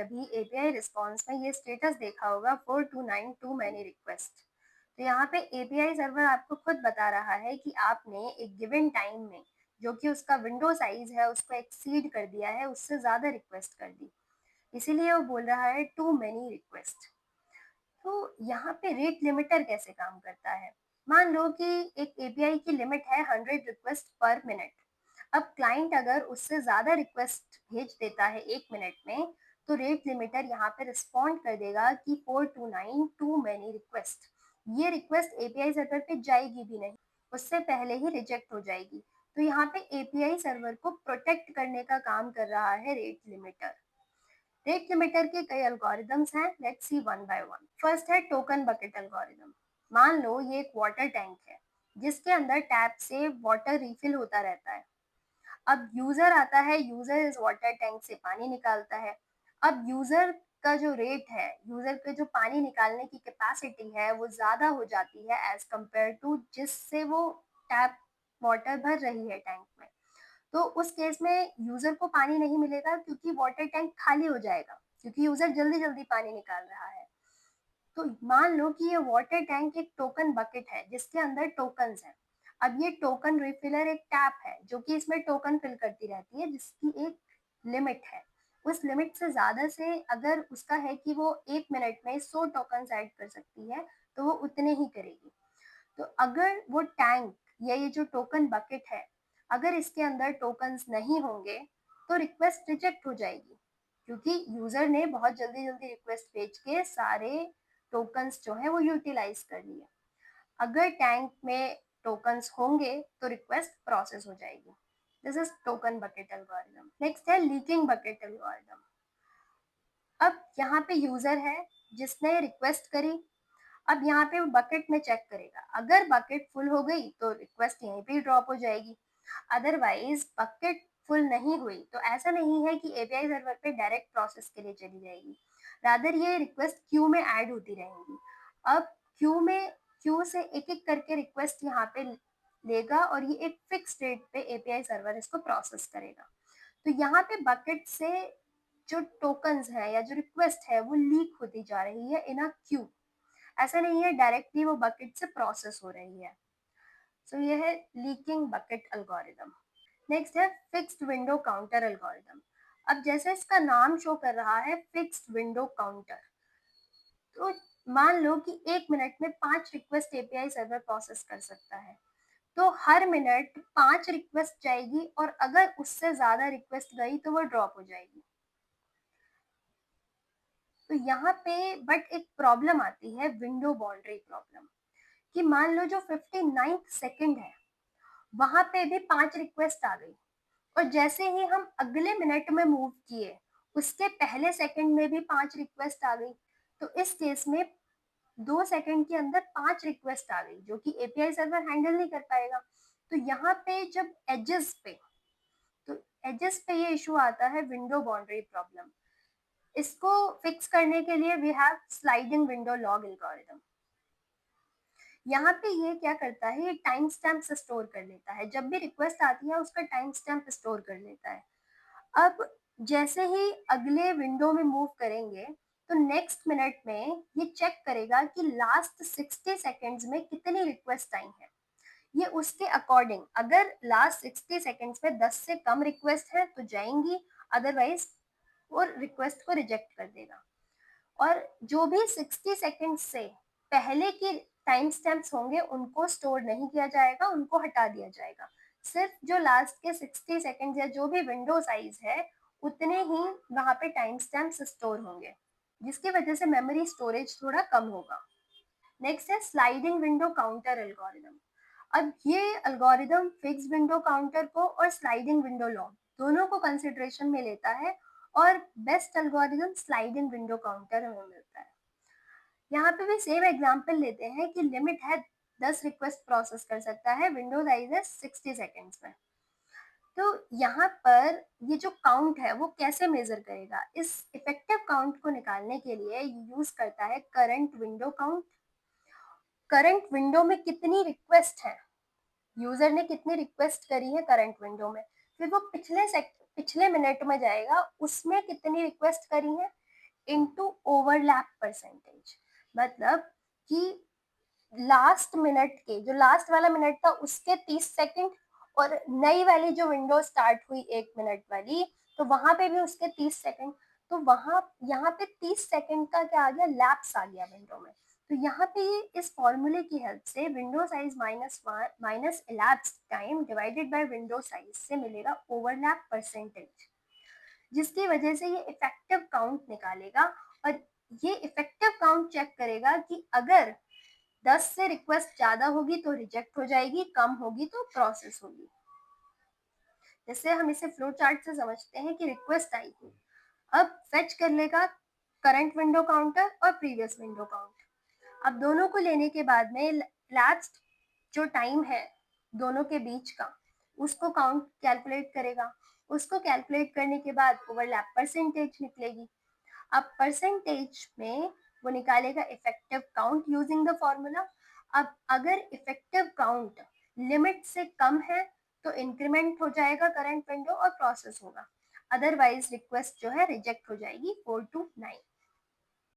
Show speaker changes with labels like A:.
A: अभी API response में ये स्टेटस देखा होगा 429 टू मैनी रिक्वेस्ट। तो यहाँ पे एपीआई सर्वर आपको खुद बता रहा है कि आपने एक गिवन टाइम में जो कि उसका विंडो साइज है उसको एक्सीड कर दिया है, उससे ज़्यादा रिक्वेस्ट कर दी, इसीलिए वो बोल रहा है टू मैनी रिक्वेस्ट। तो यहाँ पे रेट लिमिटर कैसे काम करता है? मान लो कि एक एपीआई की लिमिट है 100 रिक्वेस्ट पर मिनट। अब क्लाइंट अगर उससे ज़्यादा रिक्वेस्ट भेज देता है 1 मिनट में, तो रेट लिमिटर यहाँ पे रिस्पॉन्ड कर देगा कि 429 टू मैनी रिक्वेस्ट। ये रिक्वेस्ट एपीआई सर्वर पे जाएगी भी नहीं, उससे पहले ही रिजेक्ट हो जाएगी। तो यहाँ पे एपीआई सर्वर को प्रोटेक्ट करने का काम कर रहा है रेट लिमिटर। रेट लिमिटर के कई एल्गोरिदम्स हैं, let's see one by one. First है टोकन बकेट एल्गोरिदम। मान लो ये एक वाटर टैंक है जिसके अंदर टैप से वाटर रिफिल होता रहता है। अब यूजर आता है, यूजर इस वाटर टैंक से पानी निकालता है। अब यूजर का जो रेट है, यूजर के जो पानी निकालने की कैपेसिटी है वो ज्यादा हो जाती है एज कंपेयर टू जिससे वो टैप वाटर भर रही है टैंक में। तो उस केस में यूजर को पानी नहीं मिलेगा क्योंकि वाटर टैंक खाली हो जाएगा, क्योंकि यूजर जल्दी जल्दी पानी निकाल रहा है। तो मान लो कि ये वाटर टैंक एक टोकन बकेट है जिसके अंदर टोकन्स हैं। अब ये टोकन रिफिलर एक टैप है जो कि इसमें टोकन फिल करती रहती है, जिसकी एक लिमिट है। उस लिमिट से ज्यादा से अगर उसका है कि वो 1 मिनट में 100 टोकन ऐड कर सकती है, तो वो उतने ही करेगी। तो अगर वो टैंक या ये जो टोकन बकेट है, अगर इसके अंदर टोकन्स नहीं होंगे तो रिक्वेस्ट रिजेक्ट हो जाएगी, क्योंकि यूजर ने बहुत जल्दी जल्दी रिक्वेस्ट भेज के सारे टोकन्स जो है वो यूटिलाइज कर लिए। अगर टैंक में टोकन्स होंगे तो रिक्वेस्ट प्रोसेस हो जाएगी। This is token bucket algorithm. Next है लीकिंग बकेट एल्गोरिथम। अब यहाँ पे यूजर है जिसने रिक्वेस्ट करी। अब यहाँ पे वो बकेट में चेक करेगा, अगर बकेट फुल हो गई तो रिक्वेस्ट यहीं पे ड्रॉप हो जाएगी। अदरवाइज बकेट फुल नहीं हुई तो ऐसा नहीं है कि एपीआई सर्वर पे डायरेक्ट प्रोसेस के लिए चली जाएगी, रादर ये रिक्वेस्ट क्यू में ऐड होती रहेंगी। अब क्यू से एक एक करके रिक्वेस्ट यहाँ पे लेगा और ये एक फिक्स डेट पे एपीआई सर्वर इसको प्रोसेस करेगा। तो यहाँ पे बकेट से जो टोकन्स है या जो रिक्वेस्ट है वो लीक होती जा रही है इन अ क्यू। ऐसा नहीं है डायरेक्टली वो बकेट से प्रोसेस हो रही है। सो ये है लीकिंग बकेट एल्गोरिदम। नेक्स्ट है फिक्स्ड विंडो काउंटर एल्गोरिदम। अब जैसे इसका नाम शो कर रहा है फिक्स्ड विंडो काउंटर, तो मान लो कि 1 मिनट में 5 रिक्वेस्ट एपीआई सर्वर प्रोसेस कर सकता है। तो हर मिनट 5 रिक्वेस्ट जाएगी और अगर उससे ज्यादा रिक्वेस्ट गई तो वो ड्रॉप हो जाएगी। तो यहाँ पे बट एक प्रॉब्लम आती है, विंडो बाउंड्री प्रॉब्लम, कि मान लो जो 59th सेकंड है वहां पे भी 5 रिक्वेस्ट आ गई और जैसे ही हम अगले मिनट में मूव किए उसके पहले सेकंड में भी 5 रिक्वेस्ट आ गई। तो इस केस में 2 सेकंड के अंदर 5 रिक्वेस्ट आ गई जो कि एपीआई सर्वर हैंडल नहीं कर पाएगा। तो यहाँ पे जब एजेस पे ये इशू आता है, विंडो बाउंड्री प्रॉब्लम। इसको फिक्स करने के लिए we have sliding window log algorithm. यहाँ पे ये क्या करता है, ये टाइम स्टैम्प स्टोर कर लेता है, जब भी रिक्वेस्ट आती है उसका टाइम स्टैम्प स्टोर कर लेता है। अब जैसे ही अगले विंडो में मूव करेंगे तो नेक्स्ट मिनट में ये चेक करेगा कि लास्ट 60 सेकेंड्स में कितनी रिक्वेस्ट आई है। ये उसके अकॉर्डिंग, अगर लास्ट 60 सेकेंड्स में 10 से कम रिक्वेस्ट है तो जाएंगी, अदरवाइज वो रिक्वेस्ट को रिजेक्ट कर देगा। और जो भी 60 सेकेंड से पहले की टाइम स्टैम्प्स होंगे उनको स्टोर नहीं किया जाएगा, उनको हटा दिया जाएगा। सिर्फ जो लास्ट के 60 सेकेंड या जो भी विंडो साइज है उतने ही वहां पे टाइम स्टैम्प्स स्टोर होंगे, जिसकी वजह से मेमोरी स्टोरेज थोड़ा कम होगा। नेक्स्ट है स्लाइडिंग विंडो काउंटर एल्गोरिदम। अब ये एल्गोरिदम फिक्स विंडो काउंटर को और स्लाइडिंग विंडो लॉग दोनों को कंसिडरेशन में लेता है और best algorithm sliding window counter हमें मिलता है। यहाँ पे भी सेम एग्जांपल लेते हैं कि लिमिट है 10 रिक्वेस्ट प्रोसेस कर सकता है, विंडो साइज है 60 सेकेंड्स में। तो यहाँ पर ये जो काउंट है वो कैसे मेजर करेगा, इस इफेक्टिव काउंट को निकालने के लिए यूज करता है current window count. Current window में कितनी रिक्वेस्ट है, यूजर ने कितनी रिक्वेस्ट करी है करंट विंडो में, फिर वो पिछले मिनट में जाएगा उसमें कितनी रिक्वेस्ट करी है, इनटू ओवरलैप परसेंटेज, मतलब कि लास्ट मिनट के जो लास्ट वाला मिनट था उसके 30 सेकंड, और नई वाली जो विंडो स्टार्ट हुई 1 मिनट वाली, तो वहां पे भी उसके 30 सेकंड। तो वहां यहाँ पे 30 सेकंड का क्या आ गया, लैप्स आ गया विंडो में। तो यहाँ पे इस फॉर्मूले की हेल्प से window size minus elapsed time divided by window size से मिलेगा ओवरलैप परसेंटेज, जिसकी वजह से ये इफेक्टिव काउंट निकालेगा। और ये इफेक्टिव काउंट चेक करेगा कि अगर 10 से रिक्वेस्ट ज्यादा होगी तो रिजेक्ट हो जाएगी, कम होगी तो प्रोसेस होगी। जैसे हम इसे फ्लो चार्ट से समझते हैं कि रिक्वेस्ट आई थी, अब फेच कर लेगा करंट विंडो काउंटर और प्रीवियस विंडो काउंटर। अब दोनों को लेने के बाद में लास्ट जो टाइम है दोनों के बीच का, उसको काउंट कैलकुलेट करेगा। उसको कैलकुलेट करने के बाद ओवरलैप परसेंटेज निकलेगी। अब परसेंटेज में वो निकालेगा effective count using the formula. अब अगर इफेक्टिव काउंट लिमिट से कम है तो इंक्रीमेंट हो जाएगा करंट विंडो और प्रोसेस होगा, अदरवाइज रिक्वेस्ट जो है रिजेक्ट हो जाएगी 4 to 9।